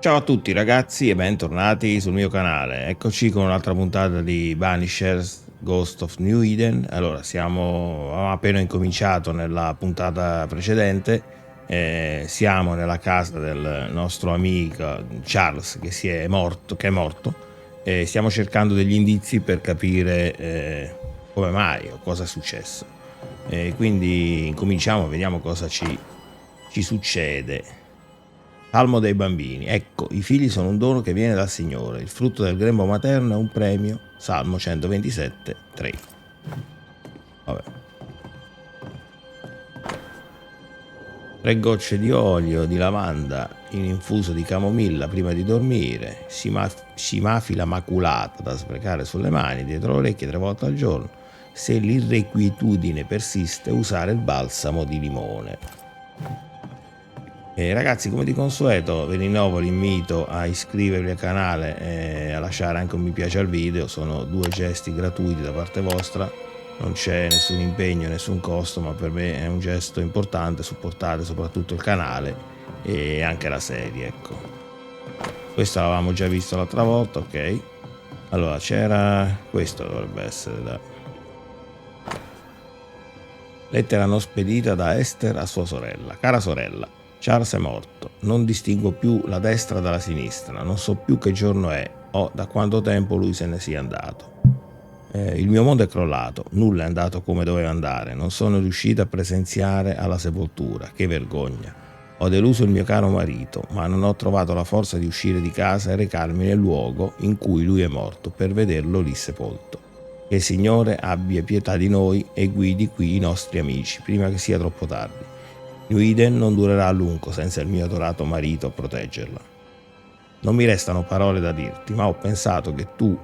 Ciao a tutti ragazzi e bentornati sul mio canale. Eccoci con un'altra puntata di Banishers Ghost of New Eden. Allora, avevamo appena incominciato nella puntata precedente. Siamo nella casa del nostro amico Charles che è morto. E stiamo cercando degli indizi per capire come mai o cosa è successo. Quindi incominciamo, vediamo cosa ci succede. Salmo dei bambini. Ecco, i figli sono un dono che viene dal Signore. Il frutto del grembo materno è un premio. Salmo 127, 3. Vabbè. 3 gocce di olio di lavanda in infuso di camomilla prima di dormire. Simafila maculata da sprecare sulle mani, dietro le orecchie 3 volte al giorno. Se l'irrequietudine persiste, usare il balsamo di limone. Ragazzi, come di consueto vi rinnovo l'invito a iscrivervi al canale e a lasciare anche un mi piace al video. Sono 2 gesti gratuiti da parte vostra, non c'è nessun impegno, nessun costo, ma per me è un gesto importante. Supportate soprattutto il canale e anche la serie, ecco. Questo l'avevamo già visto l'altra volta, ok. Allora c'era questo, dovrebbe essere da lettera non spedita da Esther a sua sorella. Cara sorella, Charles è morto, non distingo più la destra dalla sinistra, non so più che giorno è o da quanto tempo lui se ne sia andato. Il mio mondo è crollato, nulla è andato come doveva andare, non sono riuscito a presenziare alla sepoltura, che vergogna. Ho deluso il mio caro marito, ma non ho trovato la forza di uscire di casa e recarmi nel luogo in cui lui è morto per vederlo lì sepolto. Che il Signore abbia pietà di noi e guidi qui i nostri amici, prima che sia troppo tardi. New Eden non durerà a lungo senza il mio adorato marito a proteggerla. Non mi restano parole da dirti, ma ho pensato che tu,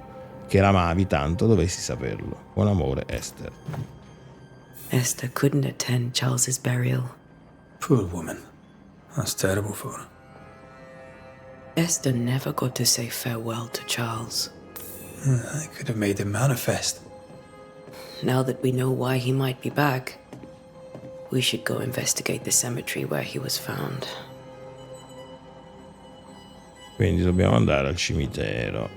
che l'amavi tanto, dovessi saperlo. Con amore, Esther. Esther couldn't attend Charles's burial. Poor woman. That's terrible for her. Esther never got to say farewell to Charles. I could have made him manifest. Now that we know why he might be back, we should go investigate the cemetery where he was found. Quindi dobbiamo andare al cimitero.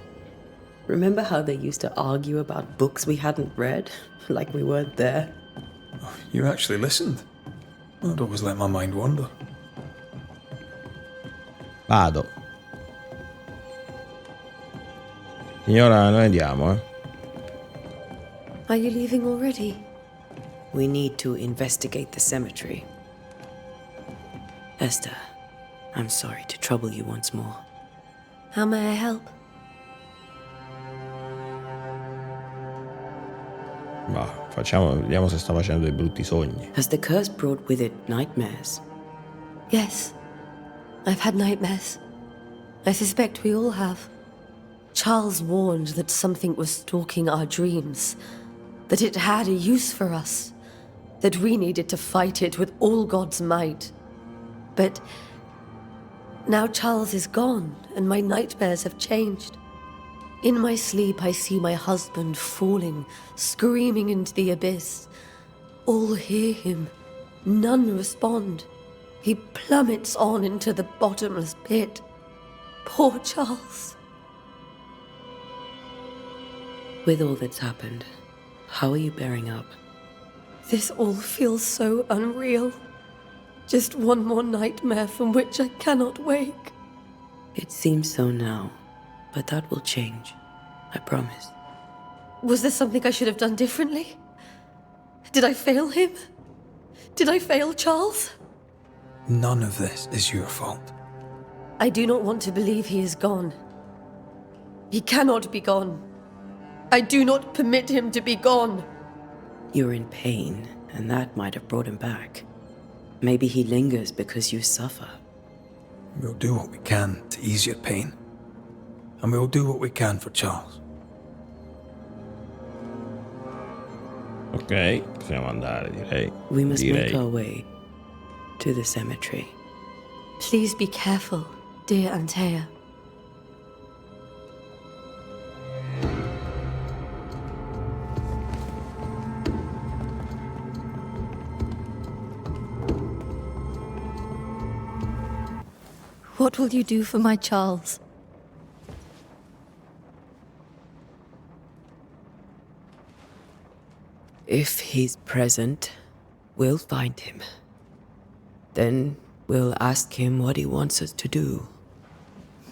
Remember how they used to argue about books we hadn't read? Like we weren't there? Oh, you actually listened. I'd always let my mind wander. Vado. Signora, noi andiamo, eh. Are you leaving already? We need to investigate the cemetery. Esther, I'm sorry to trouble you once more. How may I help? Vediamo se sta facendo dei brutti sogni. Has the curse brought with it nightmares? Yes. I've had nightmares. I suspect we all have. Charles warned that something was stalking our dreams, that it had a use for us, that we needed to fight it with all God's might. But now Charles is gone, and my nightmares have changed. In my sleep, I see my husband falling, screaming into the abyss. All hear him. None respond. He plummets on into the bottomless pit. Poor Charles. With all that's happened, how are you bearing up? This all feels so unreal. Just one more nightmare from which I cannot wake. It seems so now, but that will change. I promise. Was there something I should have done differently? Did I fail him? Did I fail Charles? None of this is your fault. I do not want to believe he is gone. He cannot be gone. I do not permit him to be gone. You're in pain, and that might have brought him back. Maybe he lingers because you suffer. We'll do what we can to ease your pain. And we'll do what we can for Charles. Ok, possiamo andare, direi. We must make our way to the cemetery. Please be careful, dear Antea. What will you do for my Charles? If he's present, we'll find him. Then we'll ask him what he wants us to do.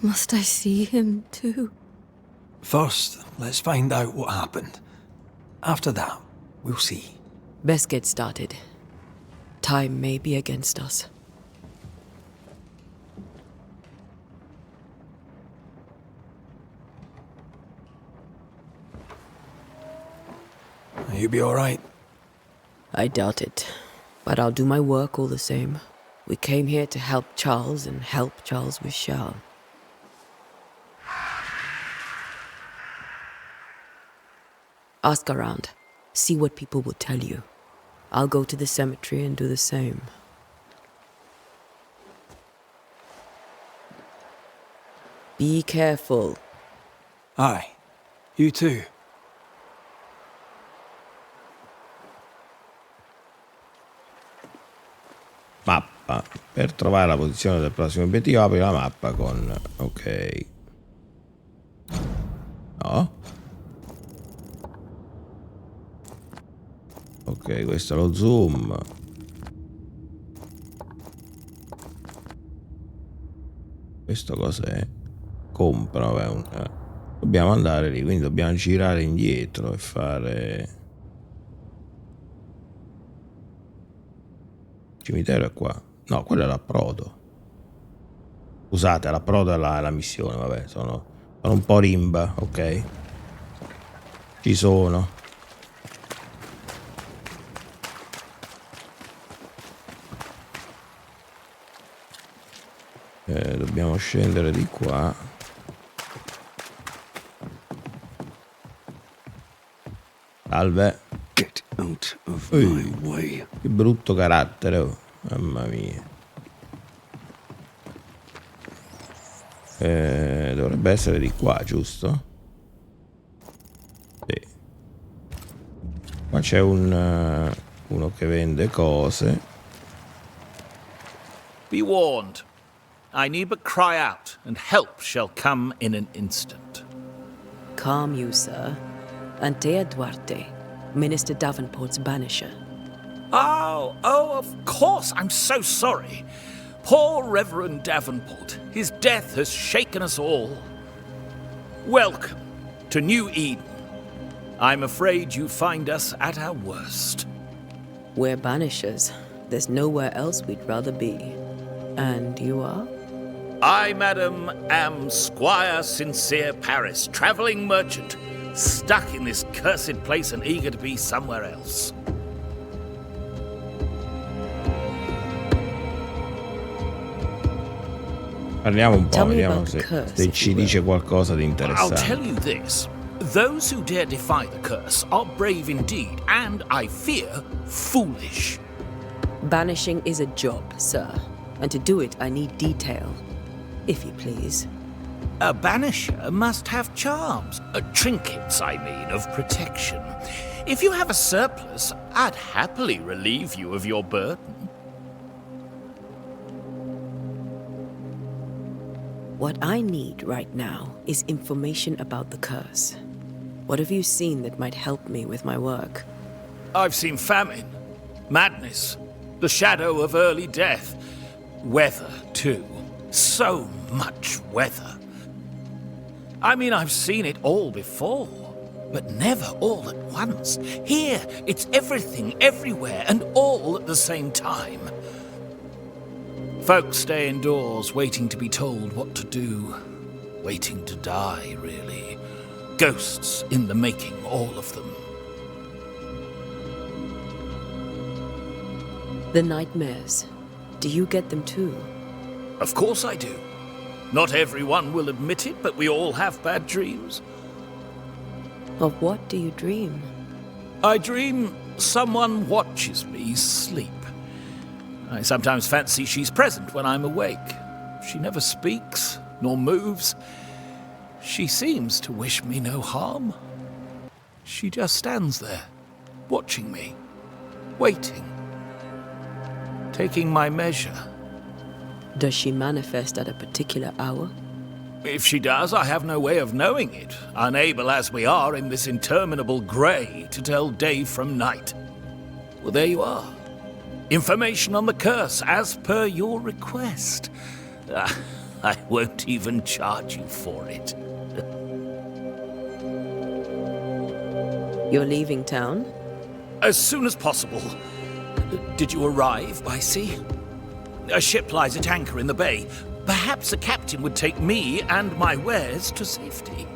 Must I see him too? First, let's find out what happened. After that, we'll see. Best get started. Time may be against us. You be all right? I doubt it, but I'll do my work all the same. We came here to help Charles and help Charles we shall. Ask around. See what people will tell you. I'll go to the cemetery and do the same. Be careful. Aye. You too. Mappa. Per trovare la posizione del prossimo obiettivo apri la mappa con... ok. No. Ok, questo è lo zoom. Questo cos'è? Compra, vabbè, dobbiamo andare lì, quindi dobbiamo girare indietro e fare... Il cimitero è qua. No, quello è l'approdo. Scusate, l'approdo è la missione, vabbè, sono un po' rimba, ok? Ci sono. Dobbiamo scendere di qua. Salve. Get out of my way. Che brutto carattere, oh. Mamma mia. Dovrebbe essere di qua, giusto? Sì. Qua c'è uno che vende cose. Be warned. I need but cry out, and help shall come in an instant. Calm you, sir. Antea Duarte, Minister Davenport's banisher. Oh, of course. I'm so sorry. Poor Reverend Davenport. His death has shaken us all. Welcome to New Eden. I'm afraid you find us at our worst. We're banishers. There's nowhere else we'd rather be. And you are? I, madam, am Squire Sincere Paris, travelling merchant, stuck in this cursed place and eager to be somewhere else. Parliamo un po', Tell me vediamo about the curse, se if ci you dice will. qualcosa di I'll interessante. tell you this. Those who dare defy the curse are brave indeed, and, I fear, foolish. Banishing is a job, sir. And to do it, I need detail. If you please. A banisher must have charms, trinkets, I mean, of protection. If you have a surplus, I'd happily relieve you of your burden. What I need right now is information about the curse. What have you seen that might help me with my work? I've seen famine, madness, the shadow of early death, weather, too. So much weather. I mean, I've seen it all before, but never all at once. Here, it's everything, everywhere, and all at the same time. Folks stay indoors, waiting to be told what to do. Waiting to die, really. Ghosts in the making, all of them. The nightmares. Do you get them too? Of course I do. Not everyone will admit it, but we all have bad dreams. Of what do you dream? I dream someone watches me sleep. I sometimes fancy she's present when I'm awake. She never speaks, nor moves. She seems to wish me no harm. She just stands there, watching me, waiting, taking my measure, Does she manifest at a particular hour? If she does, I have no way of knowing it, unable as we are in this interminable grey to tell day from night. Well, there you are. Information on the curse, as per your request. I won't even charge you for it. You're leaving town? As soon as possible. Did you arrive by sea? A ship lies at anchor in the bay. Perhaps a captain would take me and my wares to safety.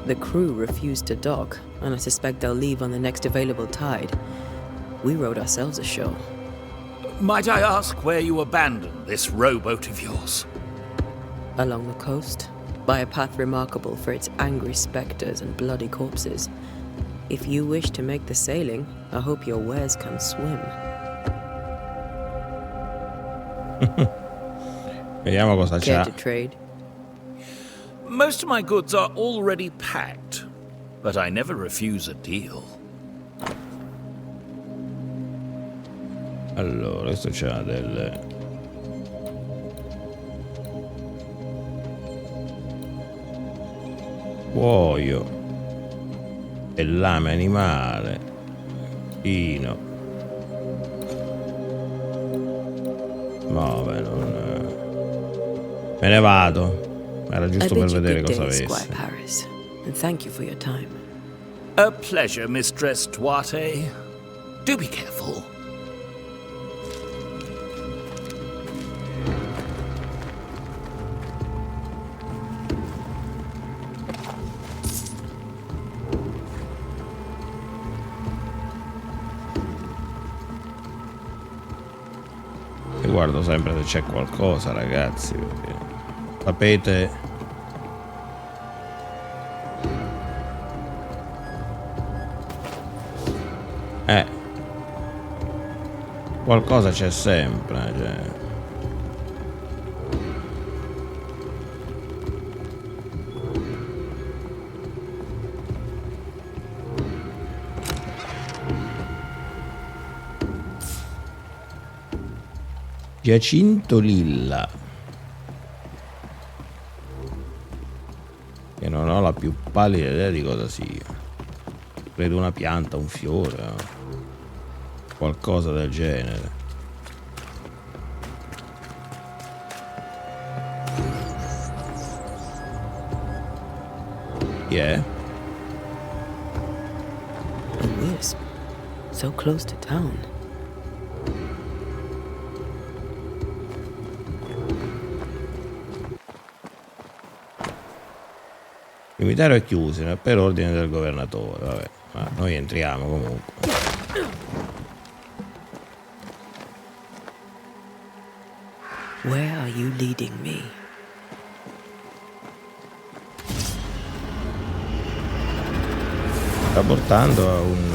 The crew refused to dock, and I suspect they'll leave on the next available tide. We rode ourselves ashore. Might I ask where you abandoned this rowboat of yours? Along the coast, by a path remarkable for its angry specters and bloody corpses. If you wish to make the sailing, I hope your wares can swim. Vediamo cosa Care c'ha. to trade? Most of my goods are already packed, but I never refuse a deal. Allora, questo c'ha del... cuoio e lame animale, vino. Vabbè, non... me ne vado. Era giusto per vedere cosa avesse. Squire Paris, and thank you for your time. A pleasure, Mistress Duarte. Do be careful. E guardo sempre se c'è qualcosa, ragazzi, perché sapete qualcosa c'è sempre, cioè. Giacinto lilla, che non ho la più pallida idea di cosa sia. Credo una pianta, un fiore, qualcosa del genere. Chi è? A wisp, so close to town. Il cimitero è chiuso per ordine del governatore, vabbè, ma noi entriamo comunque. Where are you leading me? Sta portando a un...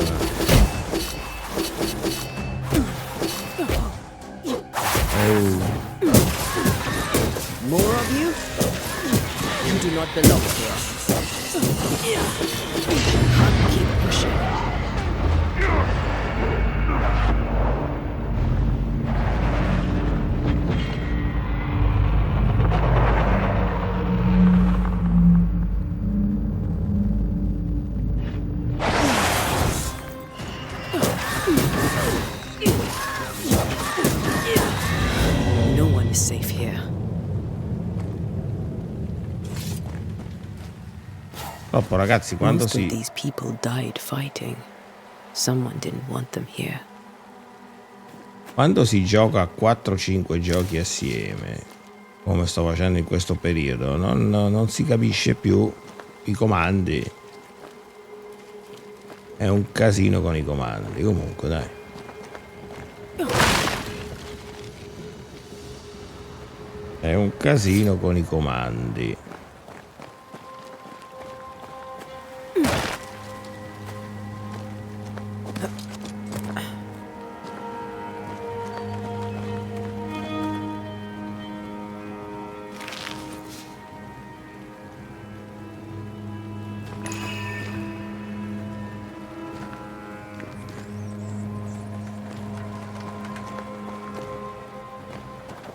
More of you? You do not belong here. Keep pushing. No one is safe here. Troppo, ragazzi, quando Most of si... these people died fighting. Someone didn't want them here. Quando si gioca a 4-5 giochi assieme, come sto facendo in questo periodo, non si capisce più i comandi. È un casino con i comandi. Comunque, dai. È un casino con i comandi.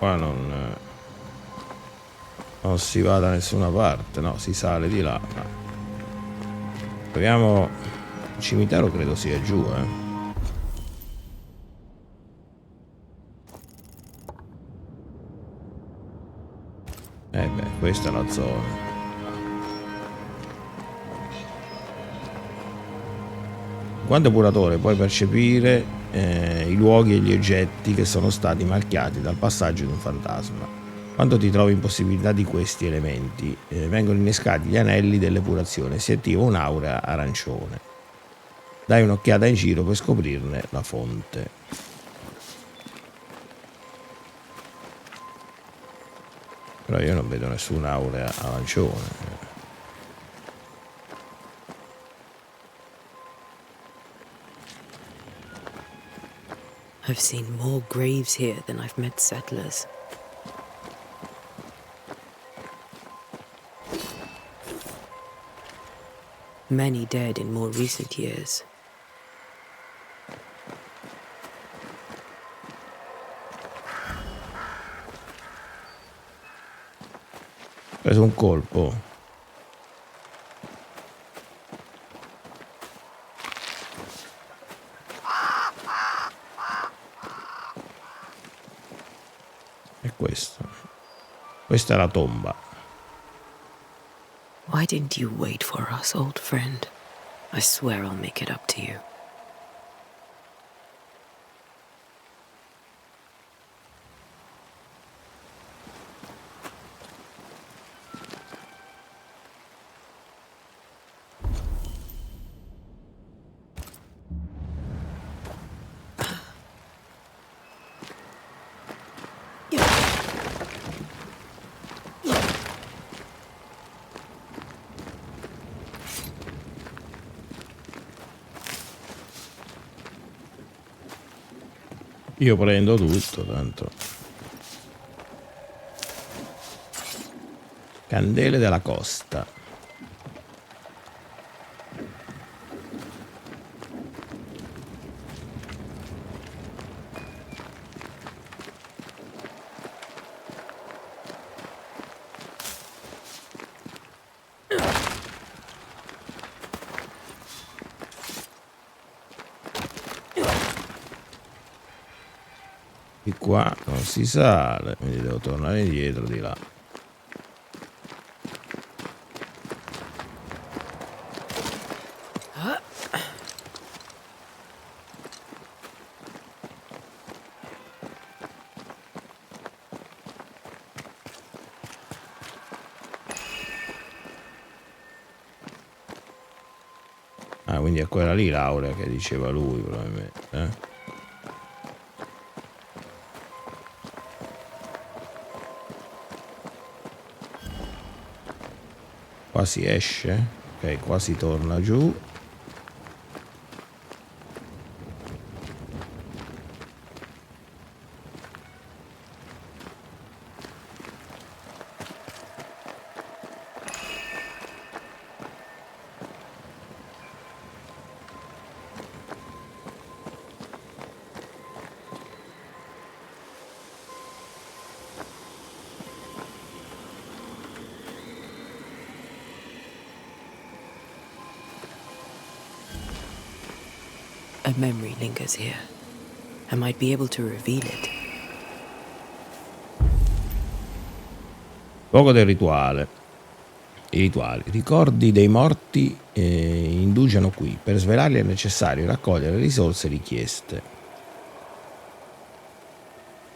qua non si va da nessuna parte, no, si sale di là. Proviamo. Il cimitero credo sia giù, beh, questa è la zona. Quando epuratori puoi percepire i luoghi e gli oggetti che sono stati marchiati dal passaggio di un fantasma. Quando ti trovi in possibilità di questi elementi, vengono innescati gli anelli dell'epurazione e si attiva un'aura arancione. Dai un'occhiata in giro per scoprirne la fonte. Però io non vedo nessun'aura arancione. I've seen more graves here than I've met settlers. Many dead in more recent years. Ho preso un colpo. E questo. Questa è la tomba. Why didn't you wait for us, old friend? I swear I'll make it up to you. Io prendo tutto, tanto. Candele della costa. Di qua non si sale, quindi devo tornare indietro di là. Ah, quindi è quella lì l'aurea che diceva lui, probabilmente, Qua si esce, ok, qua si torna giù. A memory lingers here. I might be able to reveal it. Poco del rituale. I rituali. Ricordi dei morti indugiano qui. Per svelarli è necessario raccogliere le risorse richieste.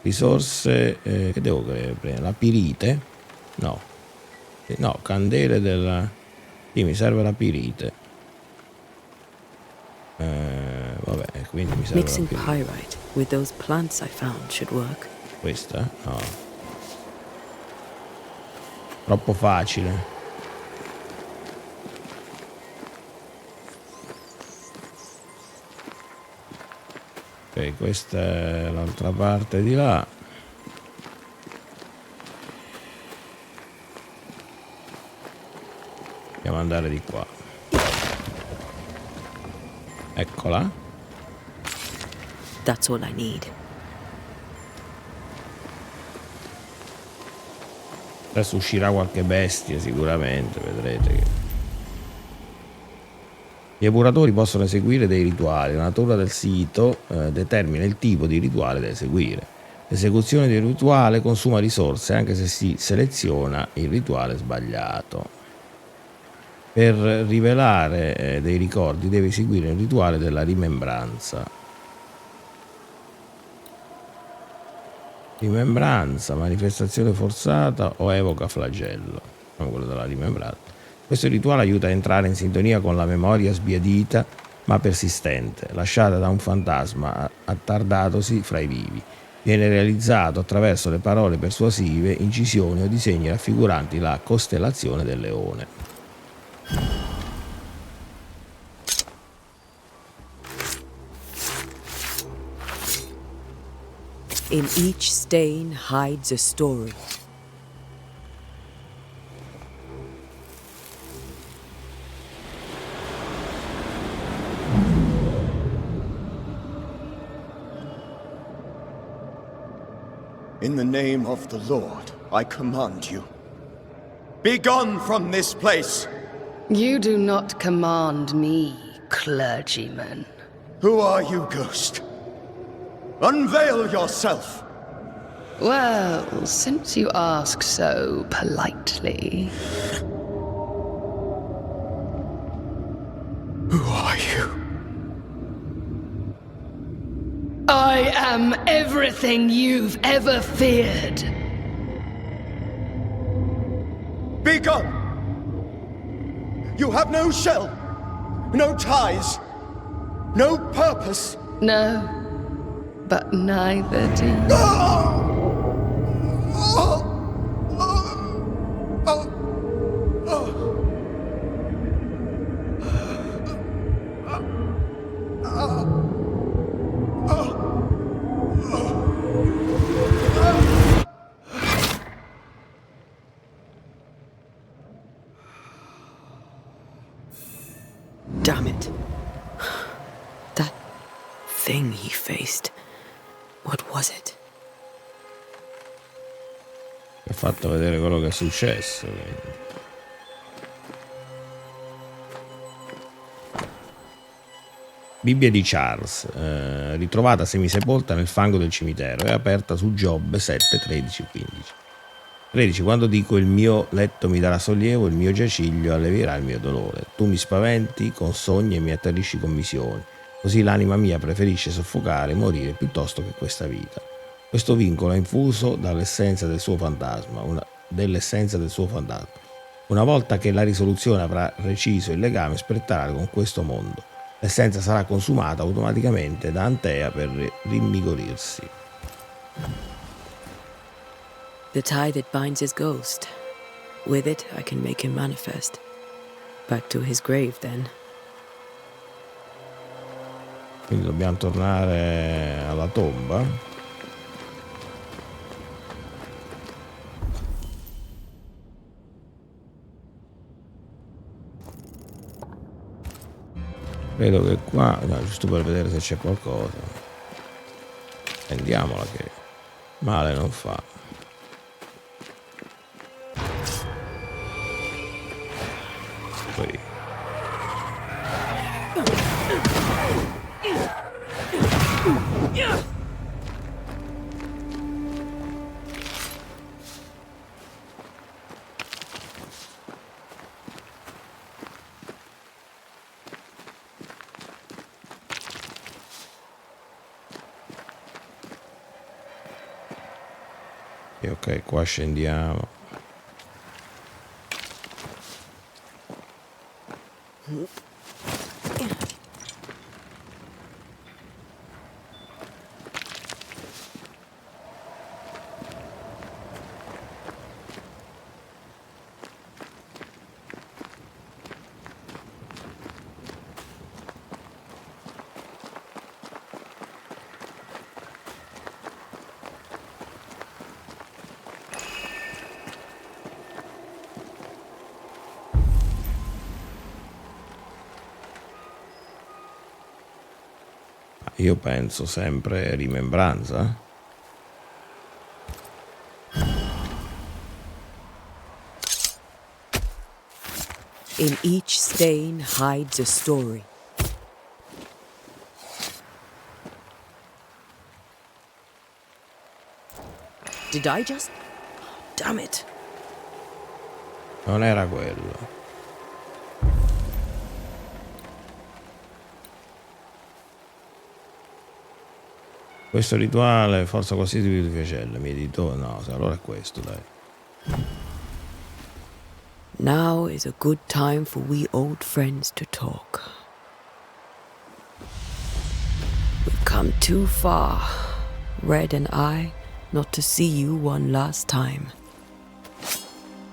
Risorse che devo prendere? La pirite? No. No, candele della... Sì, mi serve la pirite. Vabbè, quindi mi serve Mixing la pirite. pyrite with those plants I found should work. Questa? No. Troppo facile. Ok, questa è l'altra parte di là. Dobbiamo andare di qua. Eccola. That's all I need. Adesso uscirà qualche bestia sicuramente, vedrete che... Gli epuratori possono eseguire dei rituali. La natura del sito determina il tipo di rituale da eseguire. L'esecuzione di un rituale consuma risorse anche se si seleziona il rituale sbagliato. Per rivelare dei ricordi devi eseguire il rituale della rimembranza. Rimembranza, manifestazione forzata o evoca flagello. Quello della rimembranza. Questo rituale aiuta a entrare in sintonia con la memoria sbiadita ma persistente, lasciata da un fantasma attardatosi fra i vivi. Viene realizzato attraverso le parole persuasive, incisioni o disegni raffiguranti la costellazione del leone. In each stain hides a story. In the name of the Lord, I command you. Be gone from this place! You do not command me, clergyman. Who are you, ghost? Unveil yourself! Well, since you ask so politely... Who are you? I am everything you've ever feared. Be gone! You have no shell, no ties, no purpose. No, but neither do you. Damn it. That thing he faced. What was it? Mi ha fatto vedere quello che è successo. Bibbia di Charles, ritrovata semisepolta nel fango del cimitero, è aperta su Giobbe 7, 13, 15. 13. Quando dico il mio letto mi darà sollievo, il mio giaciglio allevierà il mio dolore. Tu mi spaventi con sogni e mi atterrisci con visioni. Così l'anima mia preferisce soffocare e morire piuttosto che questa vita. Questo vincolo è infuso dall'essenza del suo fantasma, Una volta che la risoluzione avrà reciso il legame, spettrale con questo mondo. L'essenza sarà consumata automaticamente da Antea per rinvigorirsi. The tie that binds his ghost. With it, I can make him manifest. Back to his grave, then. Quindi dobbiamo tornare alla tomba. Vedo che qua, no, giusto per vedere se c'è qualcosa. Prendiamola che male non fa. Poi. E ok, qua scendiamo. Io penso sempre rimembranza. In each stain hides a story. Did I just... Damn it. Non era quello. Questo rituale, forza così di piacere, mi dito, no, allora è questo, dai. Now is a good time for we old friends to talk. We've come too far, Red and I, not to see you one last time.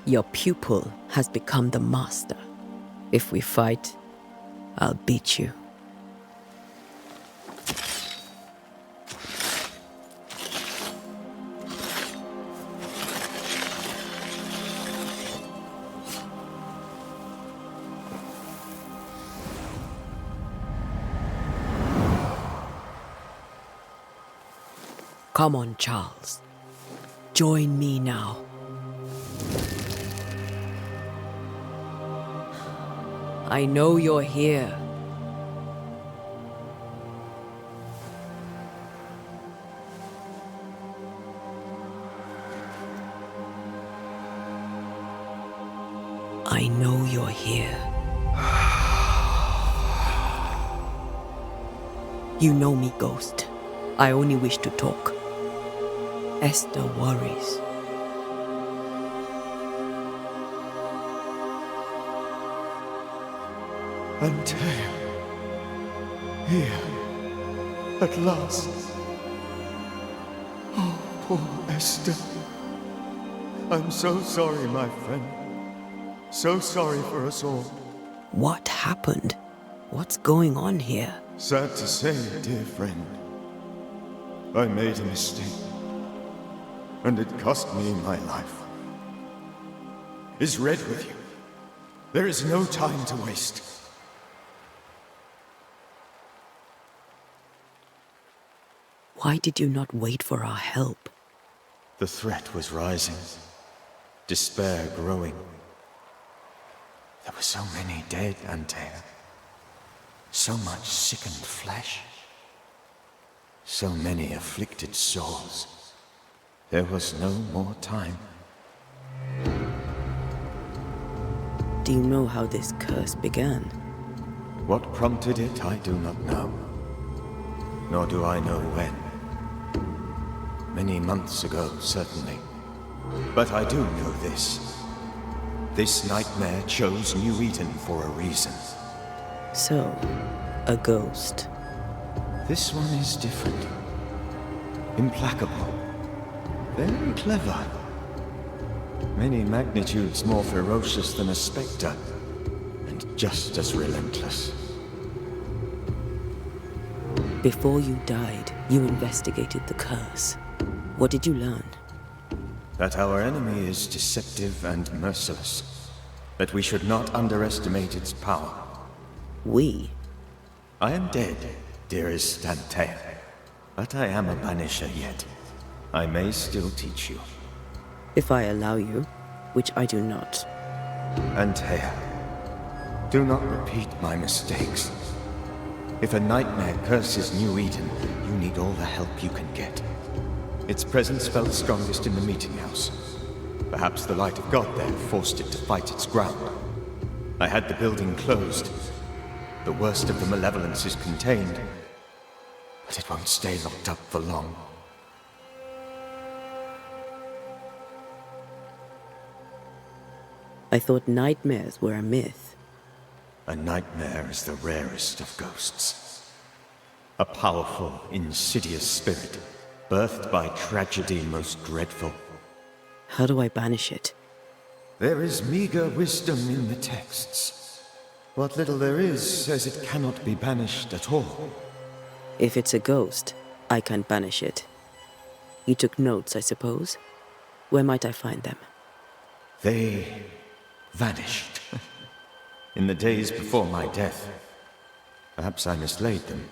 Your pupil has become the master. If we fight, I'll beat you. Come on, Charles. Join me now. I know you're here. I know you're here. You know me, Ghost. I only wish to talk. Esther worries. Antea, here, at last. Oh, poor Esther. I'm so sorry, my friend. So sorry for us all. What happened? What's going on here? Sad to say, dear friend, I made a mistake, and it cost me my life. Is Red with you? There is no time to waste. Why did you not wait for our help? The threat was rising, despair growing. There were so many dead, Antea. So much sickened flesh. So many afflicted souls. There was no more time. Do you know how this curse began? What prompted it, I do not know. Nor do I know when. Many months ago, certainly. But I do know this. This nightmare chose New Eden for a reason. So, a ghost. This one is different. Implacable. Very clever. Many magnitudes more ferocious than a spectre. And just as relentless. Before you died, you investigated the curse. What did you learn? That our enemy is deceptive and merciless. That we should not underestimate its power. We? I am dead, dearest Antea. But I am a Banisher yet. I may still teach you. If I allow you, which I do not. Antea, do not repeat my mistakes. If a nightmare curses New Eden, you need all the help you can get. Its presence felt strongest in the meeting house. Perhaps the light of God there forced it to fight its ground. I had the building closed. The worst of the malevolence is contained, but it won't stay locked up for long. I thought nightmares were a myth. A nightmare is the rarest of ghosts. A powerful, insidious spirit, birthed by tragedy most dreadful. How do I banish it? There is meager wisdom in the texts. What little there is says it cannot be banished at all. If it's a ghost, I can't banish it. You took notes, I suppose? Where might I find them? They vanished. In the days before my death. Perhaps I mislaid them.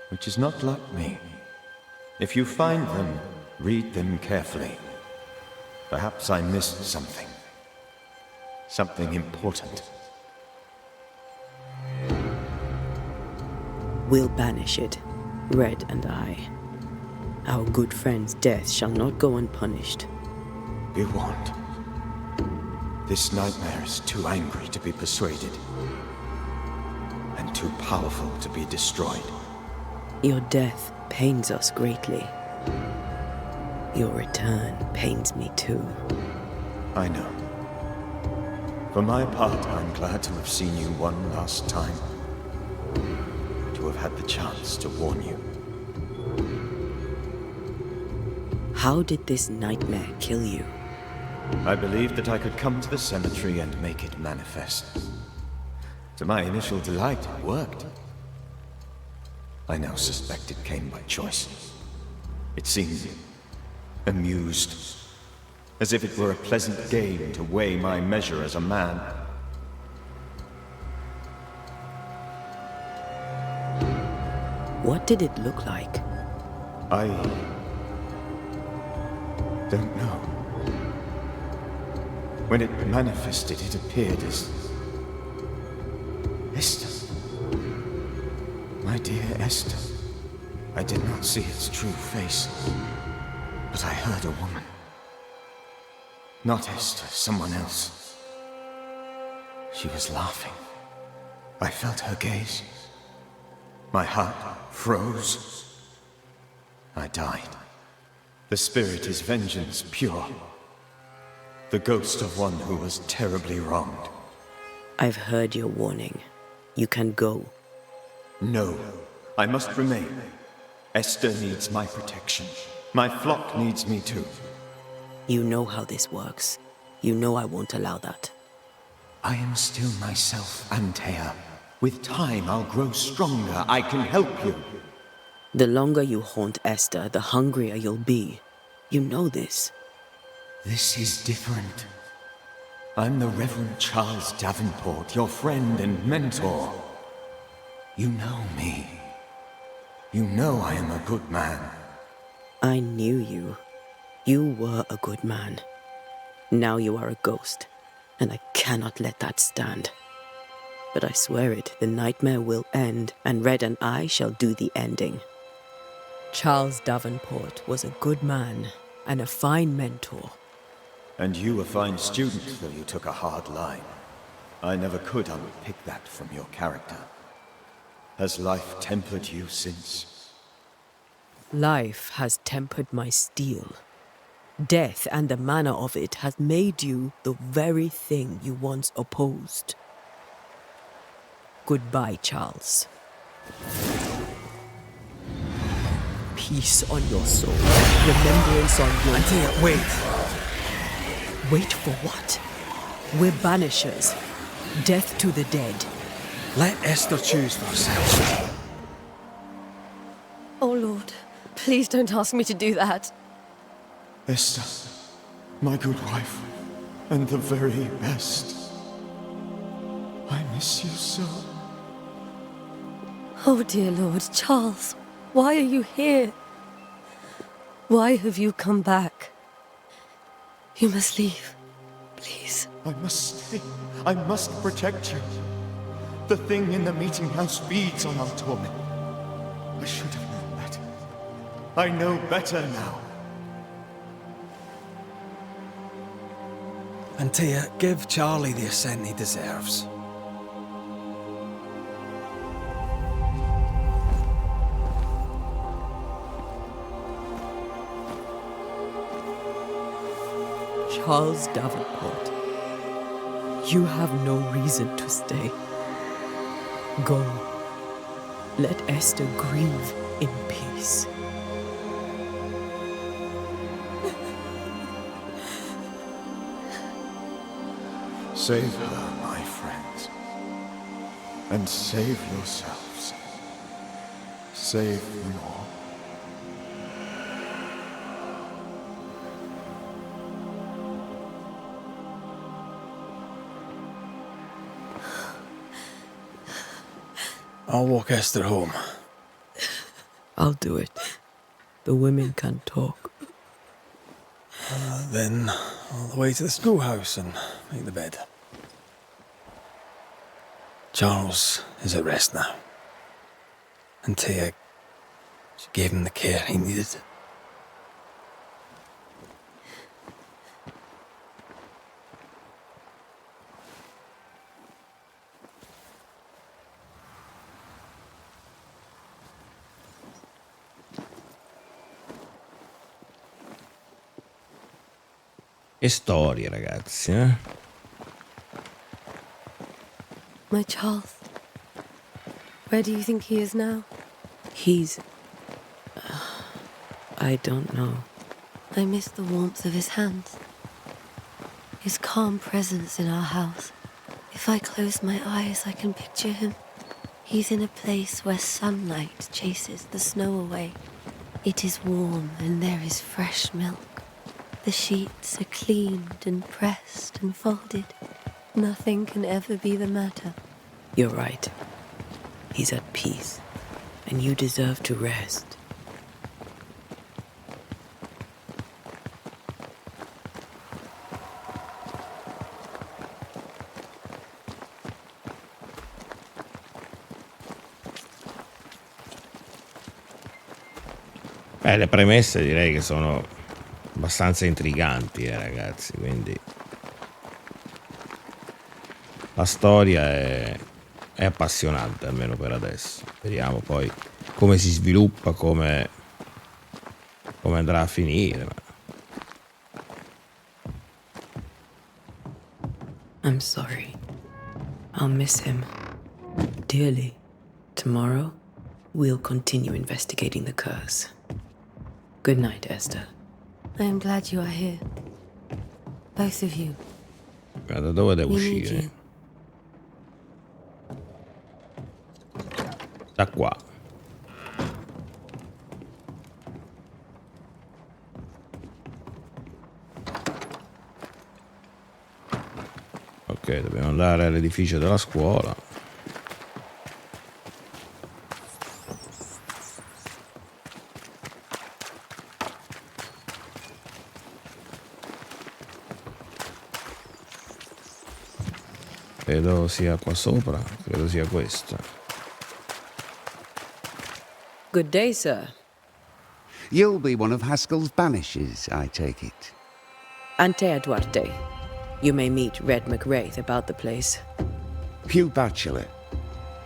Which is not like me. If you find them, read them carefully. Perhaps I missed something. Something important. We'll banish it, Red and I. Our good friend's death shall not go unpunished. Be warned. This nightmare is too angry to be persuaded, and too powerful to be destroyed. Your death pains us greatly. Your return pains me too. I know. For my part, I'm glad to have seen you one last time. To have had the chance to warn you. How did this nightmare kill you? I believed that I could come to the cemetery and make it manifest. To my initial delight, it worked. I now suspect it came by choice. It seemed amused, as if it were a pleasant game to weigh my measure as a man. What did it look like? I don't know. When it manifested, it appeared as Esther. My dear Esther. I did not see its true face, but I heard a woman. Not Esther, someone else. She was laughing. I felt her gaze. My heart froze. I died. The spirit is vengeance pure. The ghost of one who was terribly wronged. I've heard your warning. You can go. No, I must remain. Esther needs my protection. My flock needs me too. You know how this works. You know I won't allow that. I am still myself, Antea. With time, I'll grow stronger. I can help you. The longer you haunt Esther, the hungrier you'll be. You know this. This is different. I'm the Reverend Charles Davenport, your friend and mentor. You know me. You know I am a good man. I knew you. You were a good man. Now you are a ghost, and I cannot let that stand. But I swear it, the nightmare will end, and Red and I shall do the ending. Charles Davenport was a good man and a fine mentor. And you a fine student, though you took a hard line. I never could unpick that from your character. Has life tempered you since? Life has tempered my steel. Death and the manner of it has made you the very thing you once opposed. Goodbye, Charles. Peace on your soul. Remembrance on your... Antea, wait! Wait for what? We're banishers. Death to the dead. Let Esther choose for herself. Oh, Lord, please don't ask me to do that. Esther, my good wife, and the very best. I miss you so. Oh, dear Lord, Charles, why are you here? Why have you come back? You must leave, please. I must stay. I must protect you. The thing in the meeting house feeds on our torment. I should have known better. I know better now. Antea, give Charlie the ascent he deserves. Charles Davenport, you have no reason to stay. Go. Let Esther grieve in peace. Save her, my friends. And save yourselves. Save them all. I'll walk Esther home. I'll do it. The women can talk. Then all the way to the schoolhouse and make the bed. Charles is at rest now. And Tia, she gave him the care he needed. Che storie, ragazzi, eh? My Charles. Where do you think he is now? He's... I don't know. I miss the warmth of his hands. His calm presence in our house. If I close my eyes, I can picture him. He's in a place where sunlight chases the snow away. It is warm and there is fresh milk. The sheets are cleaned and pressed and folded. Nothing can ever be the matter. You're right. He's at peace, and you deserve to rest. Le premesse direi che sono abbastanza intriganti, ragazzi, quindi la storia è appassionante, almeno per adesso. Vediamo poi come si sviluppa, come andrà a finire. I'm sorry. I'll miss him dearly. Tomorrow, we'll continue investigating the curse. Good night, Esther. I am glad you are here. Both of you. Da dove devo We need uscire? you. Da qua. Ok, dobbiamo andare all'edificio della scuola. Credo sia qua sopra, credo sia questo. Good day, sir. You'll be one of Haskell's Banishers, I take it. Antea Duarte. You may meet Red McWraith about the place. Hugh Bachelor.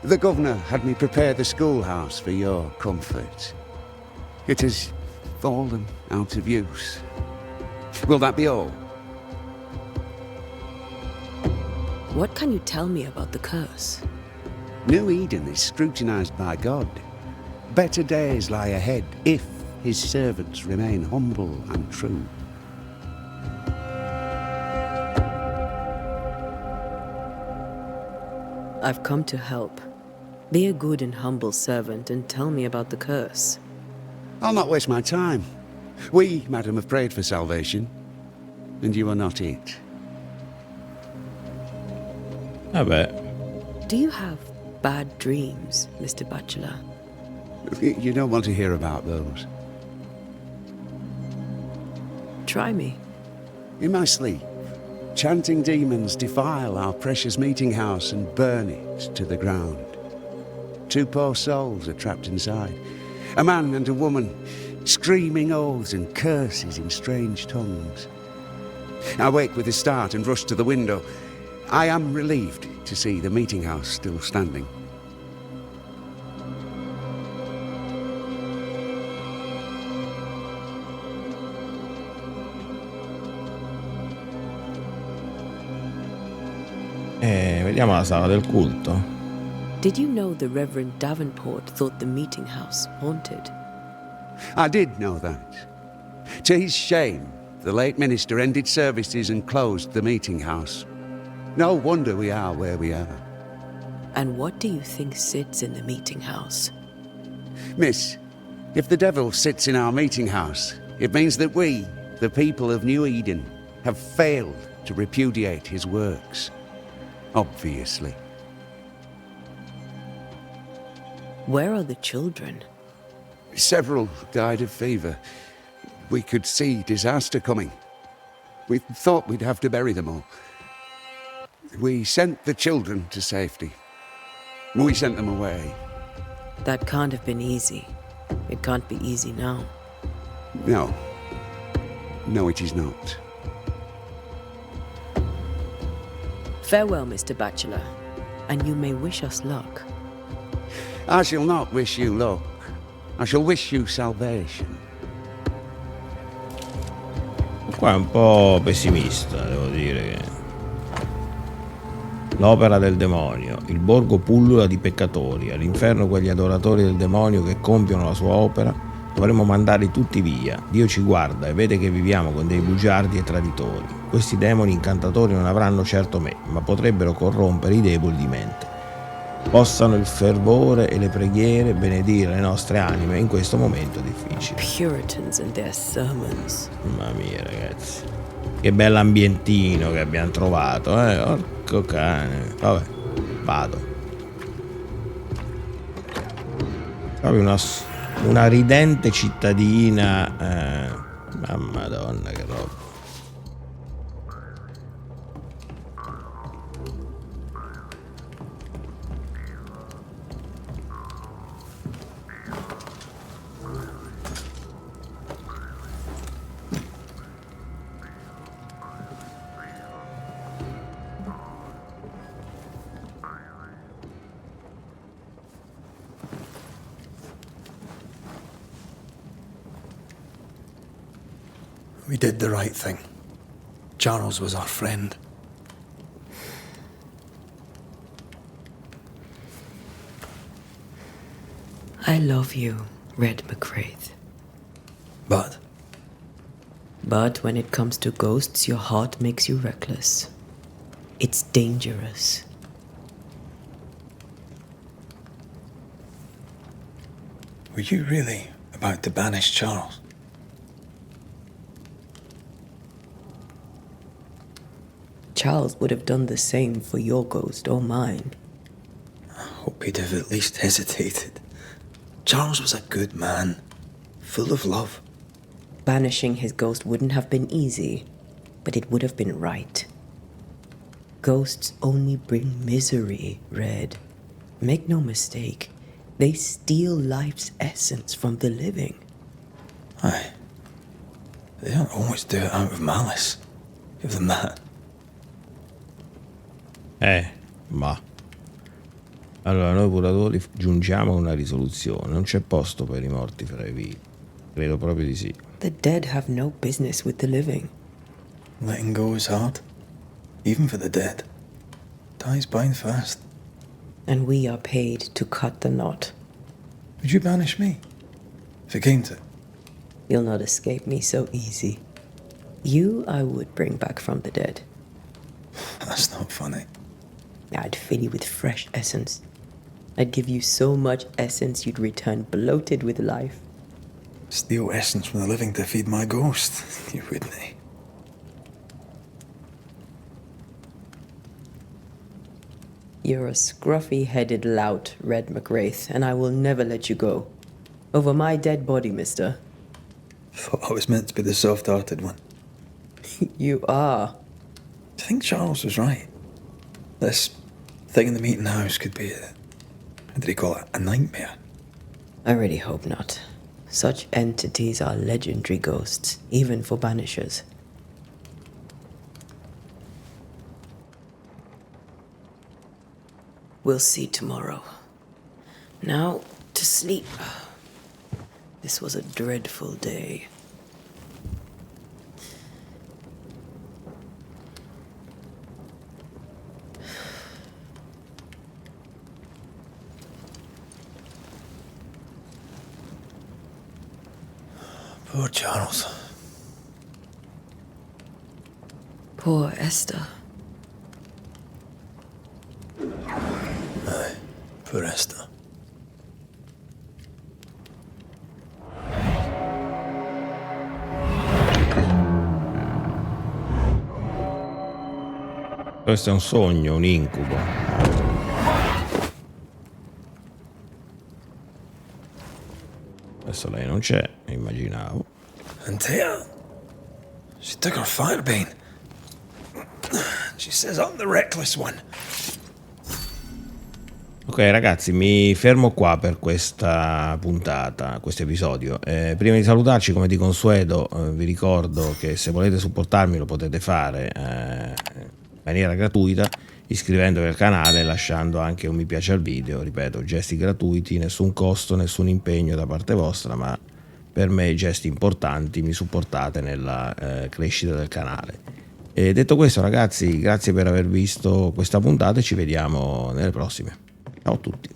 The governor had me prepare the schoolhouse for your comfort. It has fallen out of use. Will that be all? What can you tell me about the curse? New Eden is scrutinized by God. Better days lie ahead if his servants remain humble and true. I've come to help. Be a good and humble servant and tell me about the curse. I'll not waste my time. We, madam, have prayed for salvation, and you are not it. Vabbè, Do you have bad dreams, Mr. Bachelor? You don't want to hear about those. Try me. In my sleep, chanting demons defile our precious meeting house and burn it to the ground. Two poor souls are trapped inside. A man and a woman, screaming oaths and curses in strange tongues. I wake with a start and rush to the window. I am relieved to see the meeting house still standing. Vediamo la sala del culto. Did you know the Reverend Davenport thought the meeting house haunted? I did know that. To his shame, the late minister ended services and closed the meeting house. No wonder we are where we are. And what do you think sits in the meeting house? Miss, if the devil sits in our meeting house, it means that we, the people of New Eden, have failed to repudiate his works. Obviously. Where are the children? Several died of fever. We could see disaster coming. We thought we'd have to bury them all. We sent the children to safety. We sent them away. That can't have been easy. It can't be easy now. No. No, it is not. Farewell, Mr. Bachelor, and you may wish us luck. I shall not wish you luck. I shall wish you salvation. Qua è un po' pessimista, devo dire che... L'opera del demonio. Il borgo pullula di peccatori. All'inferno quegli adoratori del demonio che compiono la sua opera. Dovremmo mandarli tutti via. Dio ci guarda e vede che viviamo con dei bugiardi e traditori. Questi demoni incantatori non avranno certo me, ma potrebbero corrompere i deboli di mente. Possano il fervore e le preghiere benedire le nostre anime in questo momento difficile. Puritans and their sermons. Mamma mia, ragazzi. Che bell'ambientino che abbiamo trovato, eh? Porco cane. Vabbè, vado. Proprio una ridente cittadina. Madonna, che roba. We did the right thing. Charles was our friend. I love you, Red McCraith. But But when it comes to ghosts, your heart makes you reckless. It's dangerous. were you really about to banish Charles? Charles would have done the same for your ghost or mine. I hope he'd have at least hesitated. Charles was a good man, full of love. Banishing his ghost wouldn't have been easy, but it would have been right. Ghosts only bring misery, Red. Make no mistake, they steal life's essence from the living. Aye. They don't always do it out of malice. Give them that. Ma. Allora, noi epuratori giungiamo a una risoluzione. Non c'è posto per i morti fra i vivi. Credo proprio di sì. The dead have no business with the living. Letting go is hard, even for the dead. Ties bind fast. And we are paid to cut the knot. Would you banish me? If it came to it? You'll not escape me so easy. You I would bring back from the dead. That's not funny. I'd fill you with fresh essence. I'd give you so much essence you'd return bloated with life. Steal essence from the living to feed my ghost. You wouldn't. You're a scruffy-headed lout, Red McWraith, and I will never let you go. Over my dead body, mister. Thought I was meant to be the soft-hearted one. You are. Do you think Charles was right? This thing in the meeting house could be what did he call it? A nightmare? I really hope not. Such entities are legendary ghosts, even for Banishers. We'll see tomorrow. Now, to sleep. This was a dreadful day. Poor Charles. Poor Esther. Aye, poor Esther. Questo è un sogno, un incubo. Adesso lei non c'è, immaginavo. Antea, she took her firebane. She says I'm the reckless one. Ma Ok ragazzi, mi fermo qua per questa puntata, questo episodio. Prima di salutarci, come di consueto, vi ricordo che se volete supportarmi lo potete fare in maniera gratuita, iscrivendovi al canale e lasciando anche un mi piace al video. Ripeto, gesti gratuiti, nessun costo, nessun impegno da parte vostra, ma per me gesti importanti, mi supportate nella crescita del canale. E detto questo ragazzi, grazie per aver visto questa puntata e ci vediamo nelle prossime. Ciao a tutti.